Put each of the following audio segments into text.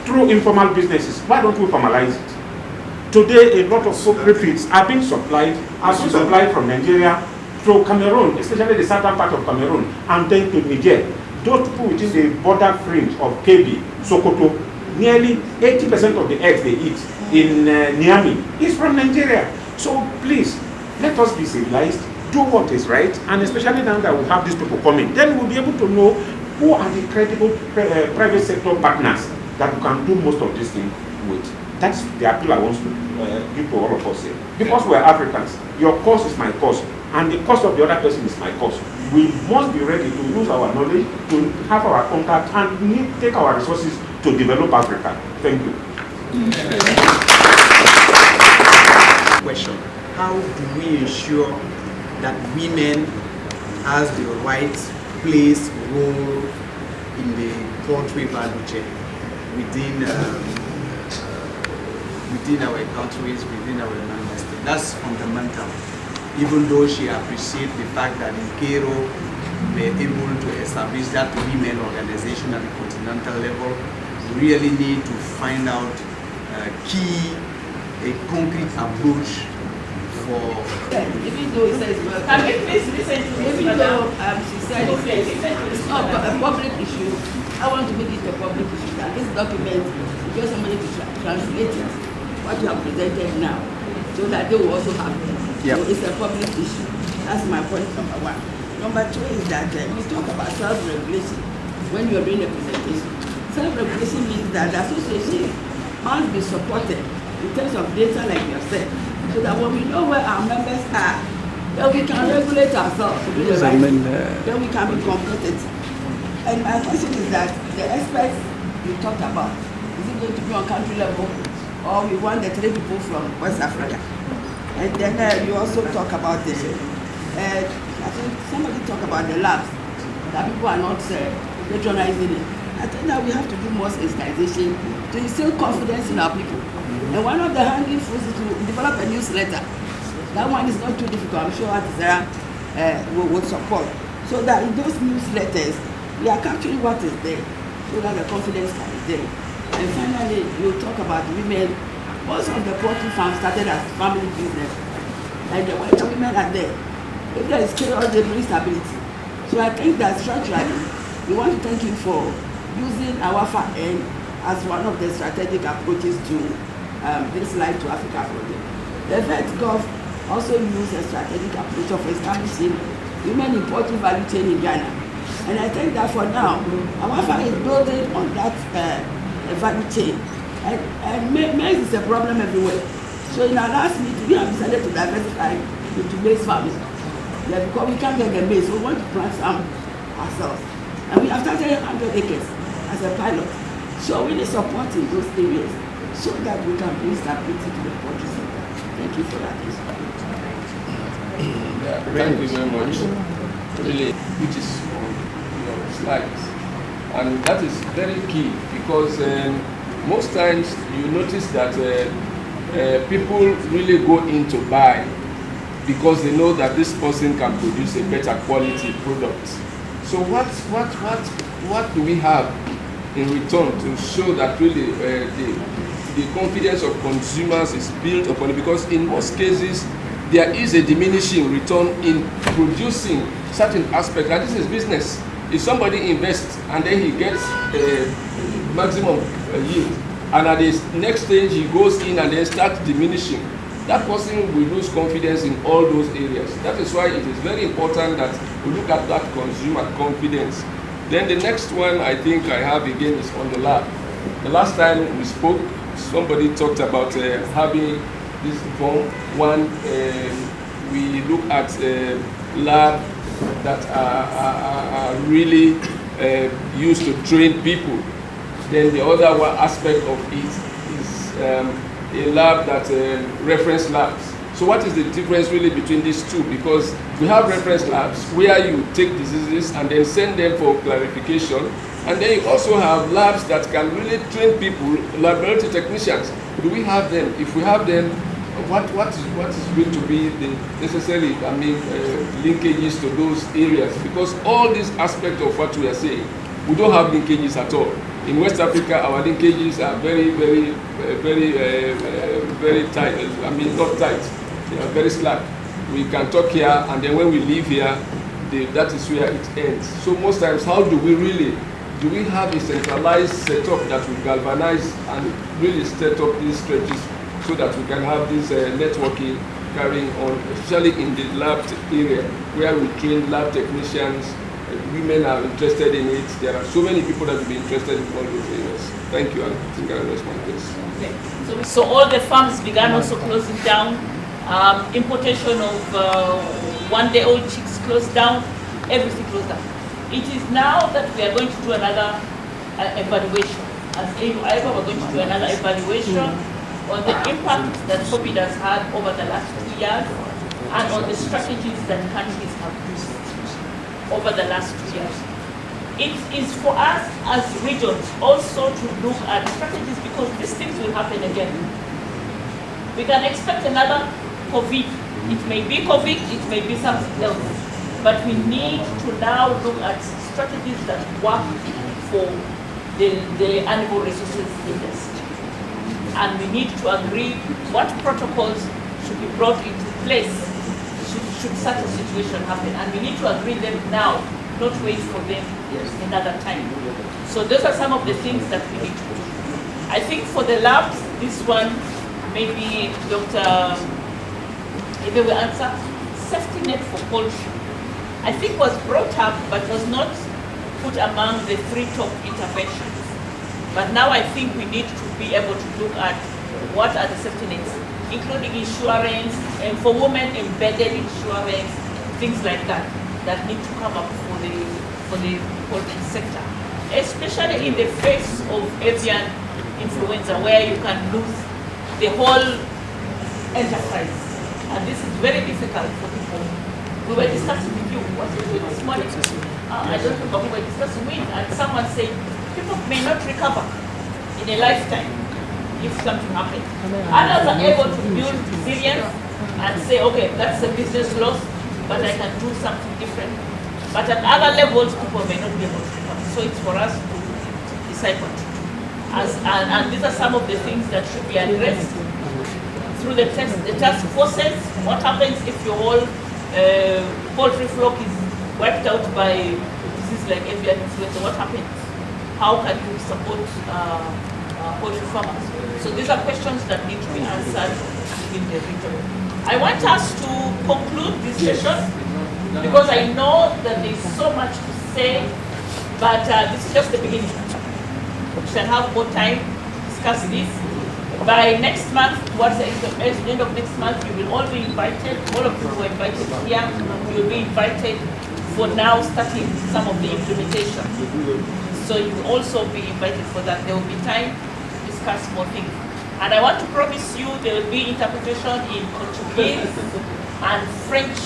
through informal businesses. Why don't we formalize it? Today, a lot of concrete feeds are being supplied from Nigeria to Cameroon, especially the southern part of Cameroon, and then to Niger. Those people within the border fringe of KB, Sokoto, nearly 80% of the eggs they eat in Niamey is from Nigeria. So please, let us be civilized, do what is right, and especially now that we have these people coming, then we'll be able to know who are the credible private sector partners that we can do most of this thing with. That's the appeal I want to give to all of us here. Because we're Africans, your cause is my cause, and the cause of the other person is my cause. We must be ready to use our knowledge, to have our contact, and take our resources to develop Africa. Thank you. Question: how do we ensure that women has the right place, role in the poultry value chain within our countries, within our member states? That's fundamental. Even though she appreciates the fact that in Cairo we're able to establish that women organization at the continental level, we really need to find out a concrete approach for. Even though it says, well, can we please listen to me? Even though she said it's not a public issue, I want to make it a public issue. That this document, because somebody to translate it, what you have presented now, so that they will also have it. Yep. So it's a public issue. That's my point number one. Number two is that we talk about self-regulation when you're doing a presentation. Self-regulation means that the association must be supported in terms of data, like you have said, so that when we know where our members are, then we can regulate ourselves to do the right thing. Then we can be competitive. And my question is that the experts you talked about, is it going to be on country level, or we want the 3 people from West Africa? And then you also talk about the, I think somebody talk about the labs, that people are not patronizing it. I think that we have to do more sensitization to instill confidence in our people. And one of the handy foods is to develop a newsletter. That one is not too difficult. I'm sure Sarah will support. So that in those newsletters, we are capturing what is there, so that the confidence can be there. And finally, you talk about women. Most of the poultry farms started as family business. And the white women are there. If there is chaos, they bring stability. So I think that structurally, we want to thank you for using our FAN as one of the strategic approaches to this Life to Africa project. The VETGov also used a strategic approach of establishing women in poultry value chain in Ghana. And I think that for now, our FAN is building on that value chain. And maize is a problem everywhere. So in our last meeting, we have decided to diversify into maize farming. Yeah, because we can't get the maize, so we want to plant some ourselves. And we have started 100 acres as a pilot. So we need support in those areas so that we can bring stability to the poultry sector. Thank you for that. Yeah, thank you very much. Really, which is on your slides. And that is very key because most times you notice that people really go in to buy because they know that this person can produce a better quality product. So what do we have in return to show that really the confidence of consumers is built upon it? Because in most cases there is a diminishing return in producing certain aspects, and this is business. If somebody invests and then he gets maximum yield, and at the next stage he goes in and then starts diminishing, that person will lose confidence in all those areas. That is why it is very important that we look at that consumer confidence. Then the next one I think I have again is on the lab. The last time we spoke, somebody talked about having this form. One, we look at lab that are really used to train people. Then the other one aspect of it is a lab that reference labs. So what is the difference really between these two? Because we have reference labs where you take diseases and then send them for clarification, and then you also have labs that can really train people, laboratory technicians. Do we have them? If we have them, what is going to be the necessary, linkages to those areas? Because all these aspects of what we are saying, we don't have linkages at all. In West Africa, our linkages are very tight. I mean, not tight. They are very slack. We can talk here, and then when we leave here, that is where it ends. So most times, how do we have a centralized setup that will galvanize and really set up these stretches so that we can have this networking carrying on, especially in the lab area where we train lab technicians. Women are interested in it. There are so many people that will be interested in all those areas. Thank you. I think I rest my case. Okay. So all the farms began also closing down. Importation of one-day-old chicks closed down. Everything closed down. It is now that we are going to do another evaluation. As Ibar, we're going to do another evaluation on the impact that COVID has had over the last 2 years and on the strategies that countries have used over the last 2 years. It is for us as regions also to look at strategies because these things will happen again. We can expect another COVID. It may be COVID, it may be something else. But we need to now look at strategies that work for the animal resources industry. And we need to agree what protocols should be brought into place should such a situation happen. And we need to agree them now, not wait for them another time. So those are some of the things that we need to do. I think for the labs, this one, maybe Dr. Ebe will answer. Safety net for poultry, I think was brought up but was not put among the 3 top interventions. But now I think we need to be able to look at what are the safety nets, including insurance, and for women embedded insurance, things like that, that need to come up for the poultry sector, especially in the face of avian influenza, where you can lose the whole enterprise. And this is very difficult for people. We were discussing with you, was it this morning? I don't remember, we were discussing with, and someone said, people may not recover in a lifetime if something happens. Others are able to build resilience and say, okay, that's a business loss, but I can do something different. But at other levels, people may not be able to recover. So it's for us to decide what to do. And these are some of the things that should be addressed through the task forces. What happens if your whole poultry flock is wiped out by diseases like avian influenza? What happens? How can you support poultry farmers? So these are questions that need to be answered in the region. I want us to conclude this session because I know that there is so much to say, but this is just the beginning. We shall have more time to discuss this. By next month, towards the end of next month, you will all be invited. All of you who are invited here, you will be invited for now starting some of the implementation. So you will also be invited for that. There will be time to discuss more things. And I want to promise you there will be interpretation in Portuguese and French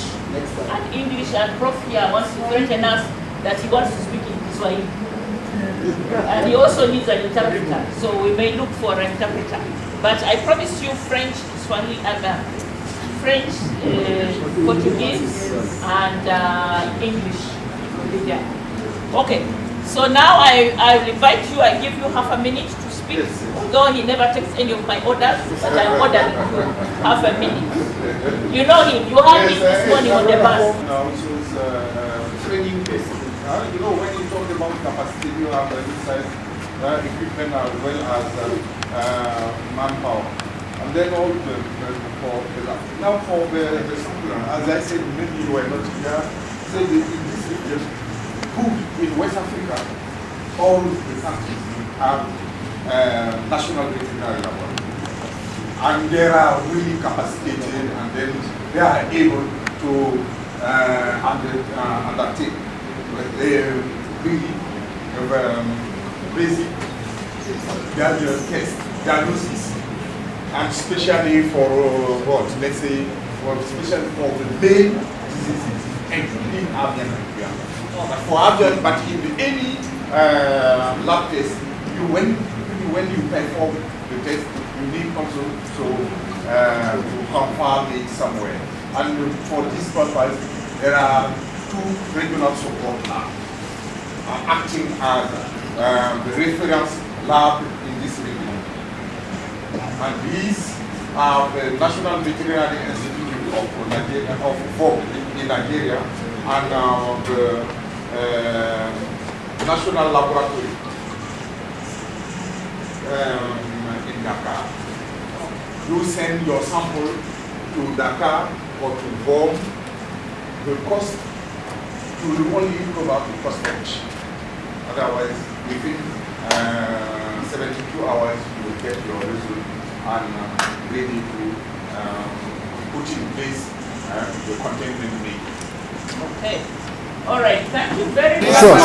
and English, and Prof here wants to threaten us that he wants to speak in Swahili. And he also needs an interpreter, so we may look for an interpreter. But I promise you French, Swahili, and French, Portuguese, and English will be there. Okay, so now I will invite you, I give you half a minute to speak, although he never takes any of my orders, but I ordered half a minute. You know him, you heard him this morning on the bus. No, which was training based. You know, when you talk about capacity, you have inside equipment as well as manpower. And then all for the lab. Now for the sampler, as I said, maybe you were not here, say in this region, in West Africa, all the countries have national veterinary laboratories. And they are really capacitated, and then they are able to undertake really basic diagnosis, and especially for what? Let's say, especially for the main diseases, including avian influenza. But for avian, but in any lab test, when you perform the test, you need also to confirm it somewhere. And for this purpose, there are 2 regional support labs acting as the reference lab in this region. And these are the National Veterinary Institute of Nigeria, in Nigeria, and the National Laboratory in Dakar. You send your sample to Dakar or to Bonn, the cost will only cover the postage. Otherwise, within 72 hours, you will get your result and ready to put in place the containment measure. Okay. All right. Thank you very much. Sure.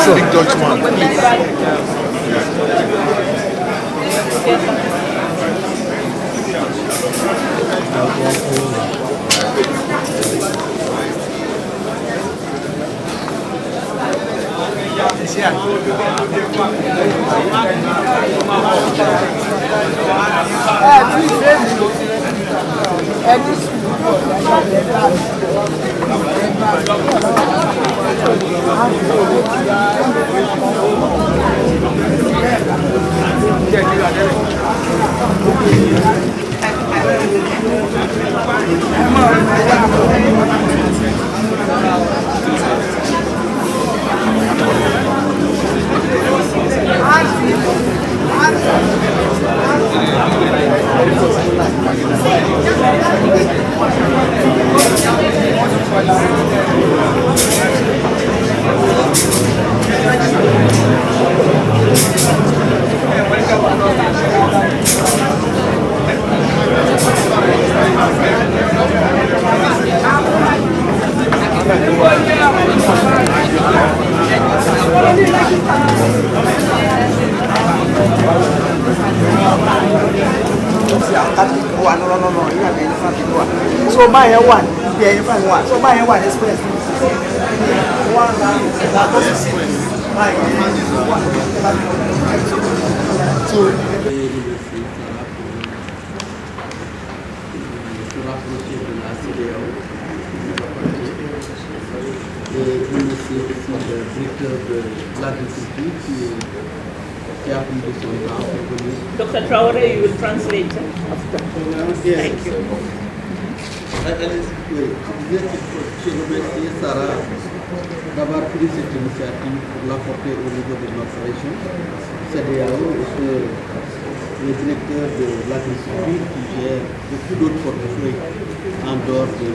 So buy a one, yeah, if I want. So buy a one express. Dr. Traore, you will translate after. Thank you. Je remercie Sarah d'avoir pris cette initiative pour l'apporter au niveau de notre région. CEDEAO est le directeur de l'agriculture qui gère beaucoup d'autres portefeuilles en dehors de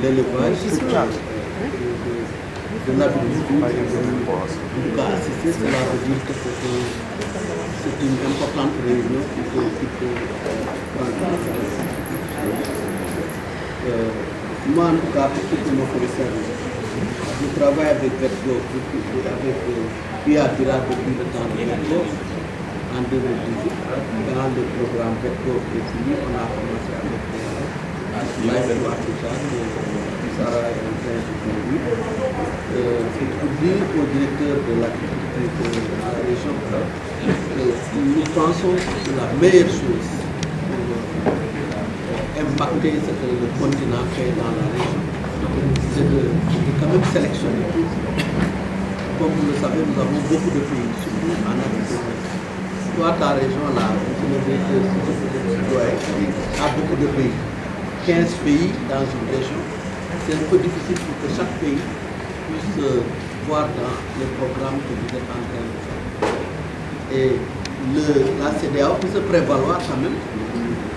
l'élevage, de l'agriculture. En tout cas, assister, cela veut dire que c'est une importante réunion qu'il faut prendre. Moi, en tout cas, pour ce qui me concerne, je travaille avec Vergo, avec Ibar depuis le temps de Vergo, en 2018. Quand le programme Vergo est fini, on a commencé avec l'Ibar Africa, Sarah est en train de conduire. C'est pour dire au directeur de l'agriculture de la région que nous pensons que c'est la meilleure chose impacter ce que le continent fait dans la région, c'est de quand même sélectionner. Comme vous le savez, nous avons beaucoup de pays, surtout en Afrique. Toi, ta région, là, vous devez a beaucoup de pays. 15 pays dans une région, c'est un peu difficile pour que chaque pays puisse voir dans les programmes que vous êtes en train de faire. Et la CEDEAO peut se prévaloir quand même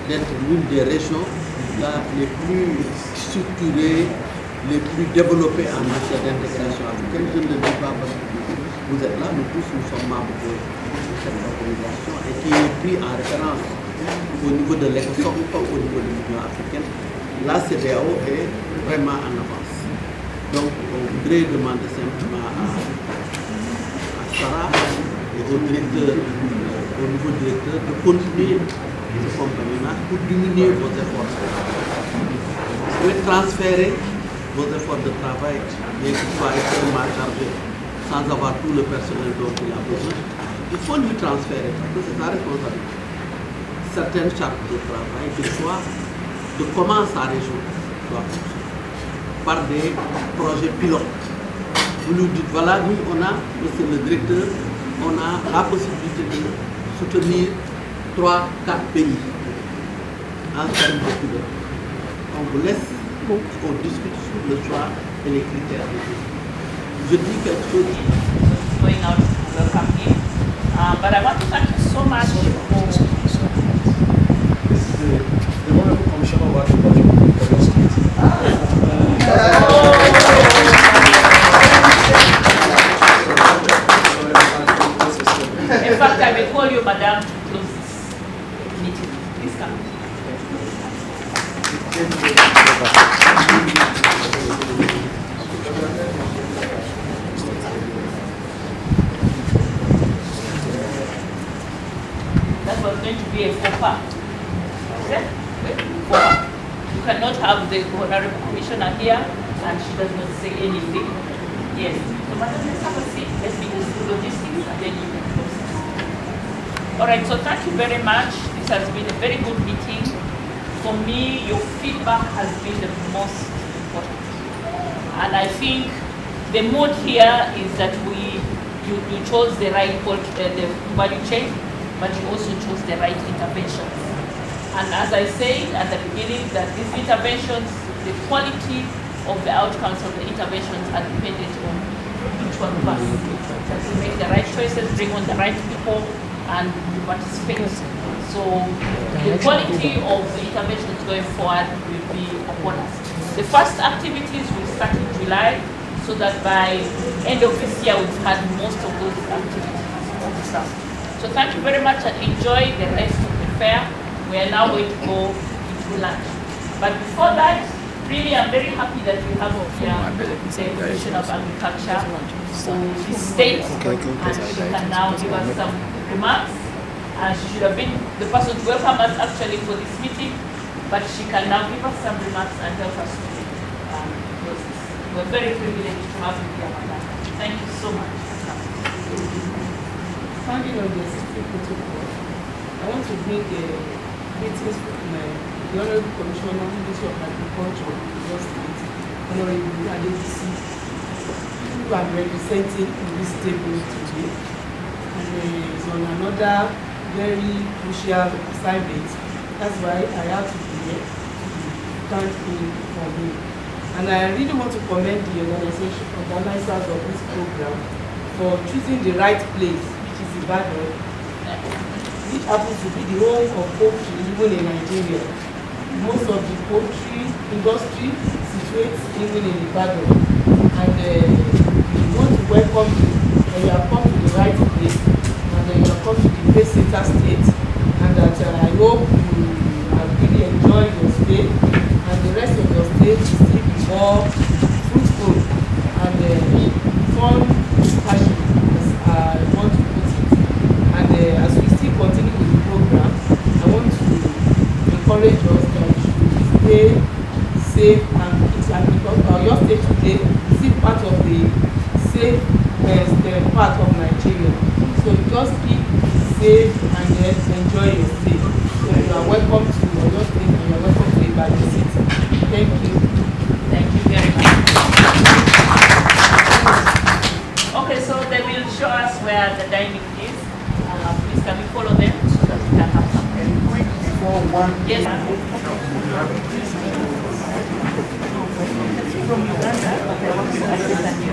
d'être l'une des régions les plus structurées, les plus développées en matière d'intégration africaine. Je ne le dis pas parce que vous êtes là, nous tous nous sommes membres de cette organisation et qui est pris en référence au niveau de l'ECOSOC, pas au niveau de l'Union africaine. La CEDEAO est vraiment en avance. Donc, on voudrait demander simplement à Sarah et au nouveau directeur de continuer ce compagnon pour diminuer vos efforts. Vous pouvez transférer vos efforts de travail et qu'il soit extrêmement chargé sans avoir tout le personnel dont il a besoin. Il faut lui transférer parce que c'est sa responsabilité. Certaines chartes de travail, de choix, de comment sa région doit fonctionner par des projets pilotes. Vous nous dites, voilà, nous on a, c'est le directeur, on a la possibilité de soutenir 3-4 pays en termes de couleur. On vous laisse qu'on discute sur le choix et les critères. Je dis quelque chose. Going out to welcome him. But I want to thank you so much for... This is the Honorable Commissioner of Agriculture for your state. In fact, I will call you, Madam, to close this meeting. Please come. That was going to be a faux pas. Okay? Faux pas. You cannot have the Honorable Commissioner here and she does not say anything. Yes. So, Madam, let's have a seat. Let's be the logistics and then you can close it. All right, so thank you very much. This has been a very good meeting. For me, your feedback has been the most important. And I think the mood here is that you chose the right the value chain, but you also chose the right interventions. And as I said at the beginning, that these interventions, the quality of the outcomes of the interventions are dependent on each one of us. That we make the right choices, bring on the right people, and participate. So the quality of the interventions going forward will be upon us. The first activities will start in July, so that by end of this year we've had most of those activities. So thank you very much and enjoy the rest of the fair. We are now going to go into lunch. But before that, really I'm very happy that we have here the Commission of Agriculture for this state, and she can now give us some remarks. She should have been the person to welcome us actually for this meeting, but she can now give us some remarks and help us to close this. We're very privileged to have you here, Madam. Thank you so much. Founding on the existing protocol, I want to bring greetings from the Honorable Commissioner of Ministry of Agriculture of your state, Honorable Adebisi, who are representing in this table today, and is on another very crucial assignment. That's why I have to be here to thank him for me. And I really want to commend the organizers of this program for choosing the right place, which is Ibadan, which happens to be the home of poultry even in Nigeria. Most of the poultry industry situates even in Ibadan. And we want to welcome you, and you have come to the right place, and you have come to the best center state, and that I hope you have really enjoyed your stay, and the rest of your stay will still be more fruitful and fun, passion, as I want to put it. And as we still continue with the program, I want to encourage us that we should stay safe, and because your state today is still part of the safe part of Nigeria. So just keep safe and enjoy your stay. So you are welcome to your state and you are welcome to Ibadan City. Thank you. Thank you very much. Okay, so they will show us where the dining is. Please can we follow them so that we can have some very quick before one. Yes. From Uganda, but I want to understand you.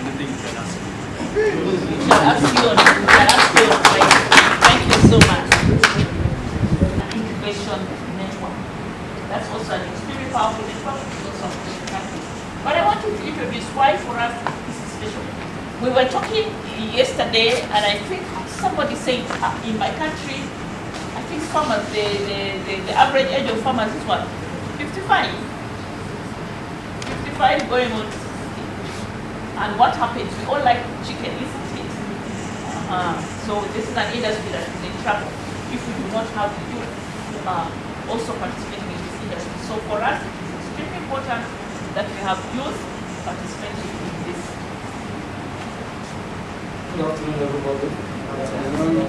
Anything you can ask. We shall ask you on Thank you so much. Incubation network. That's also an extremely powerful network. But I want to introduce why for us this is special. We were talking yesterday, and I think somebody said in my country, I think farmers, the average age of farmers is what? 55. 55 going on 60. And what happens? We all like chicken, isn't it? So this is an industry that is in trouble if we do not have the youth who are also participating in this industry. So for us, it's extremely important that we have youth participating in this. Good afternoon, everybody.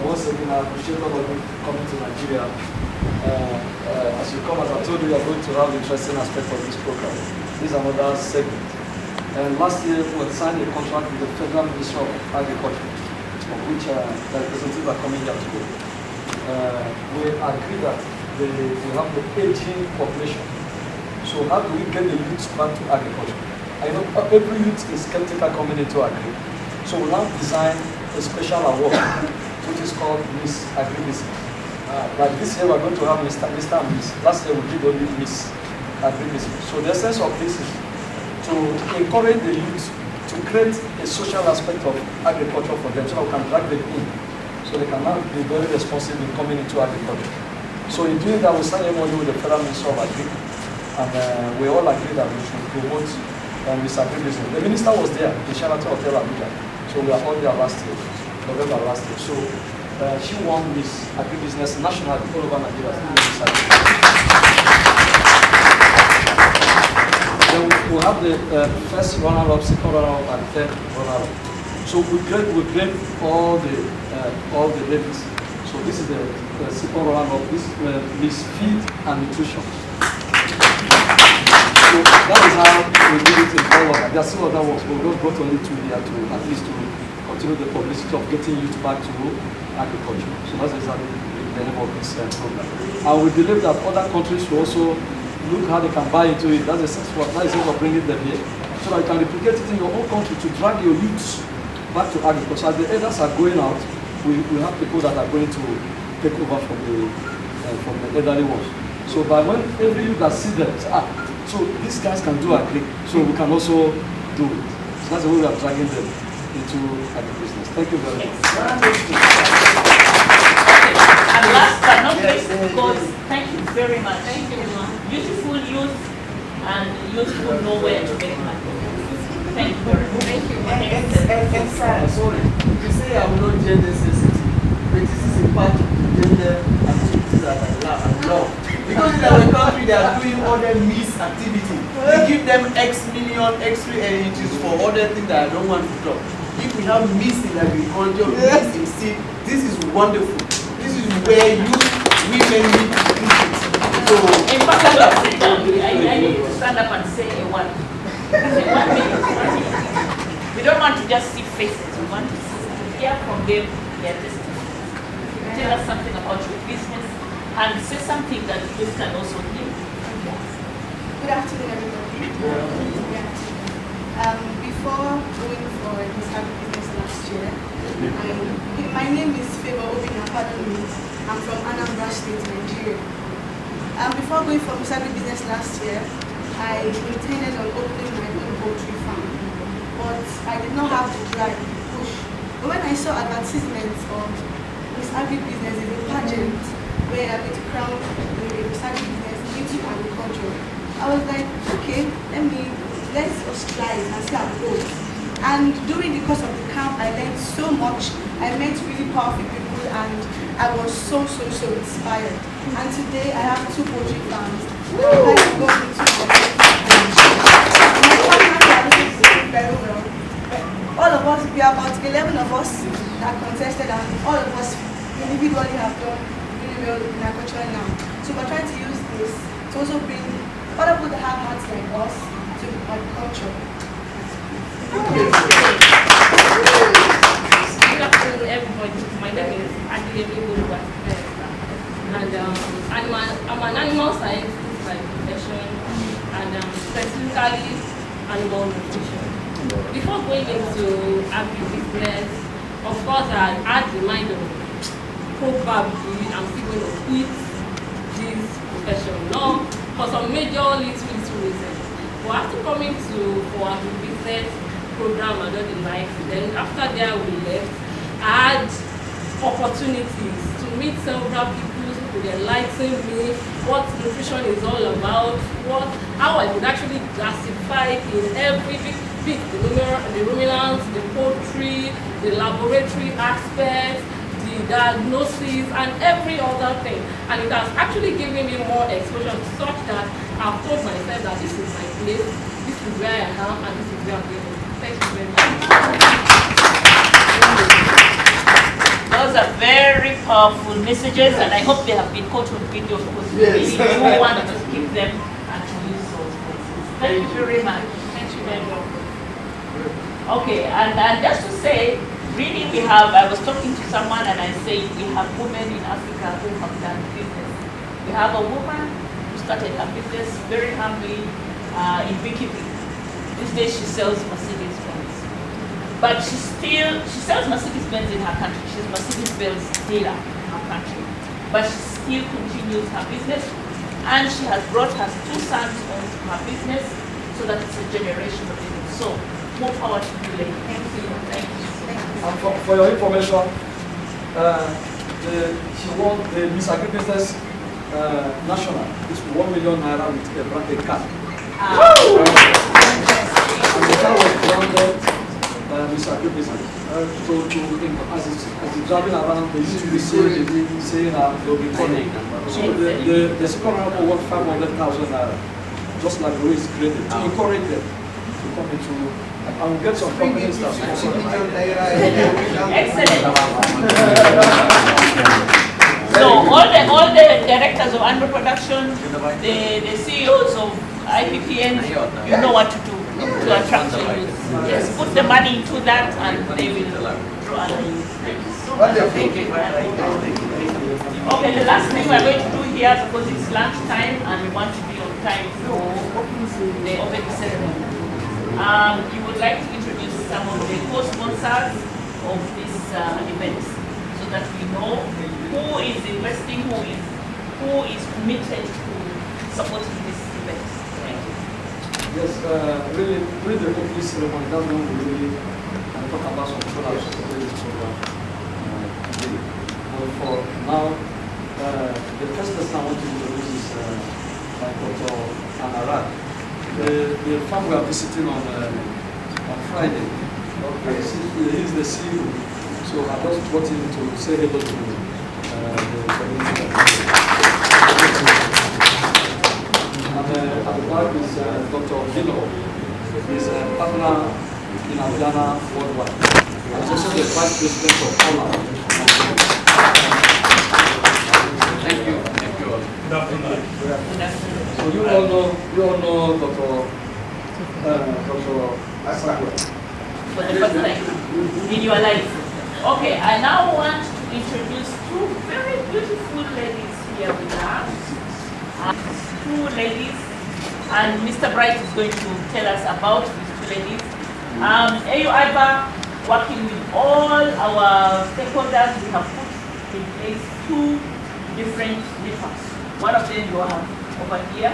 Once again, I appreciate all of you coming to Nigeria. As you come, as I told you, you are going to have interesting aspect of this program. This is another segment. And last year, we signed a contract with the Federal Ministry of Agriculture, of which the representatives are coming here today. We agreed that we have the aging population. So how do we get the youth back to agriculture? I know every youth is skeptical coming into agri. So we now design a special award, which is called Miss Agribusiness. Like this year, we're going to have Mr. and Miss. Last year, we did only Miss Agribusiness. So the essence of this is to encourage the youth to create a social aspect of agriculture for them, so that we can drag them in, so they can now be very responsible in coming into agriculture. So in doing that, we signed a MOU with the Federal Ministry of Agri, and we all agreed that we should promote Miss Agribusiness. The minister was there, the Sheraton Hotel Abuja. So we are all there last year, November last year. So she won Miss Agribusiness nationally all over Nigeria. Then we have the first runner-up, second runner-up, and third runner-up. So we grade all the ladies. So this is the second runner-up. This is Miss Feed and Nutrition. So that is how we did it in all of that. There are still other works, but we just brought only two here to at least to continue the publicity of getting youth back to agriculture. So that's exactly the name of this program. And we believe that other countries should also look how they can buy into it. That's the sense of bringing them here, so that you can replicate it in your own country to drag your youths back to agriculture. As the elders are going out, we have people that are going to take over from the elderly ones. So by when every youth that see them, say, so these guys can do agri, so we can also do it. So that's the way we are dragging them into agribusiness. Thank you very much. And last but not least, because thank you very much. Thank you. Beautiful youth and youth who know where to make money. Thank you very much. Thank you. Sorry, you say I will not gender sensitive, but this is a part of gender activities that I love. Because in our country they are doing other miss activity. We give them X million, X inches for other things that I don't want to talk. If we have miss in agriculture, miss in seed, this is wonderful. This is where you women need to do it. So in fact, I need to stand up and say a word. We don't want to just see faces. We want to hear from them their testimony. Tell us something about your business and say something that you can also hear. Good afternoon, everybody. Before going for this agribusiness last year, my name is Favor Obina, pardon me. I'm from Anambra State, Nigeria. Before going for this agribusiness last year, I intended on opening my own poultry farm, but I did not have the drive to push. But when I saw advertisements of this agribusiness in a pageant where I'm going to crown this agribusiness into agriculture, I was like, okay, let's just try it and see how it goes. And during the course of the camp, I learned so much. I met really powerful people, and I was so inspired. And today I have 2 poultry farms. I'm going to go into my partners are doing very well. All of us, we are about 11 of us that contested, and all of us individually have done really well in agriculture now. So we're trying to use this to also bring other people that have hearts like us to agriculture. Good afternoon, everybody. My name is Adele, and I'm an animal scientist by profession, and specifically animal nutrition. Before going into agribusiness, of course, I had the mind of probably I'm still going to quit this profession now for some major little reasons. But after coming for agribusiness program and all the likes, then after there we left, I had opportunities to meet several people who could enlighten me what nutrition is all about, how I could actually classify in every bit, the ruminants, the poultry, the laboratory aspects, the diagnosis, and every other thing. And it has actually given me more exposure such that I've told myself that this is my place, this is where I am, and this is where I'm going. Thank you very much. Those are very powerful messages, and I hope they have been caught on video because we really do want to keep them and to use those voices. Thank you very much. Thank you very much. Okay, and just to say, really I was talking to someone and I said we have women in Africa who have done business. We have a woman who started a business very humbly in beekeeping. These days she sells Mercedes-Benz. But she sells Mercedes-Benz in her country. She's Mercedes-Benz dealer in her country. But she still continues her business, and she has brought her 2 sons onto her business so that it's a generational business. So, more power to you, lady. Thank you. Thank you. And for your information, she won the Miss Agribusiness National. It's 1 million naira with a branded card. And the car was branded Miss Agribusiness. So as it's driving around, they used to be saying they'll be calling. So the second round won 500,000 naira, just like the way it's created, to encourage them to come into. I will get some companies that Excellent. So all the directors of animal production, the CEOs of IPPN, you know what to do to attract your youth. Yes, put the money into that and they will draw other youth. Okay, the last thing we're going to do here, because it's lunch time and we want to be on time for the opening ceremony. You would like to introduce some of the co-sponsors of this event so that we know who is investing, who is committed to supporting this event. Thank you. Yes, really, during the opening ceremony, that's when we really talk about some people that are supporting this program today. And for now, the first person I want to introduce is Dr. Anarad. The farm we are visiting on Friday. Okay. He's the CEO, so I just brought him to say hello to the community. And at the back is Dr. Vino. He's a partner in Aviana worldwide. He's also the vice president of Honor. Thank you. Thank you all. Good afternoon. So you all know Dr. Samuel. For the first time in your life. Okay, I now want to introduce 2 very beautiful ladies here with us. 2 ladies, and Mr. Bright is going to tell us about these 2 ladies. Ibar, working with all our stakeholders, we have put in place 2 different networks. One of them you have over here.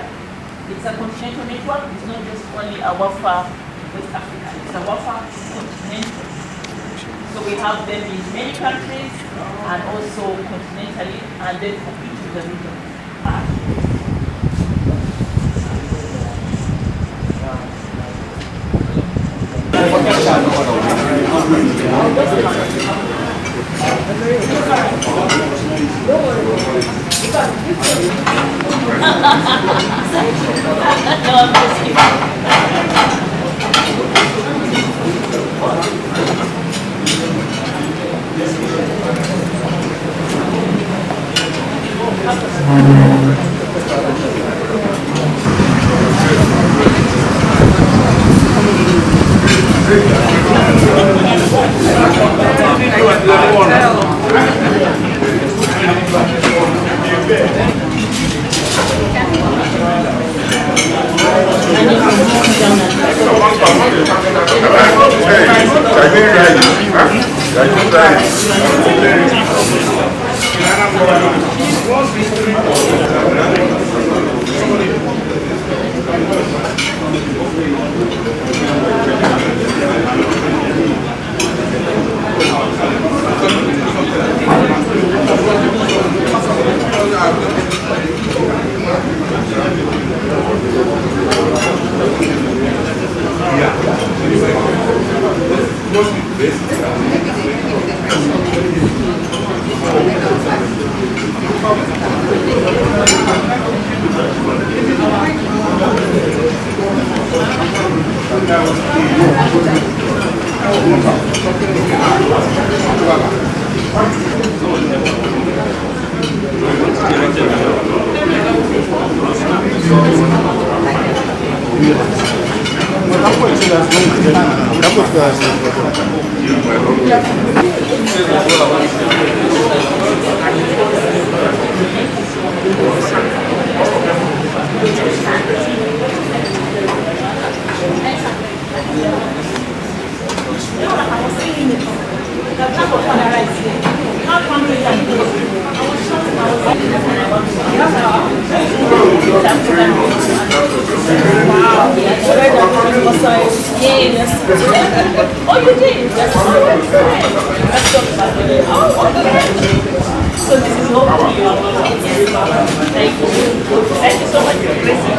It's a continental network. It's not just only a WAFA West Africa. It's a WAFA continental. So we have them in many countries and also continentally, and then for each of the regions. No, I'm just kidding. Oh, you did? That's so great. Let's talk about it. Oh, okay. So this is home to you. Thank you. Thank you so much for gracing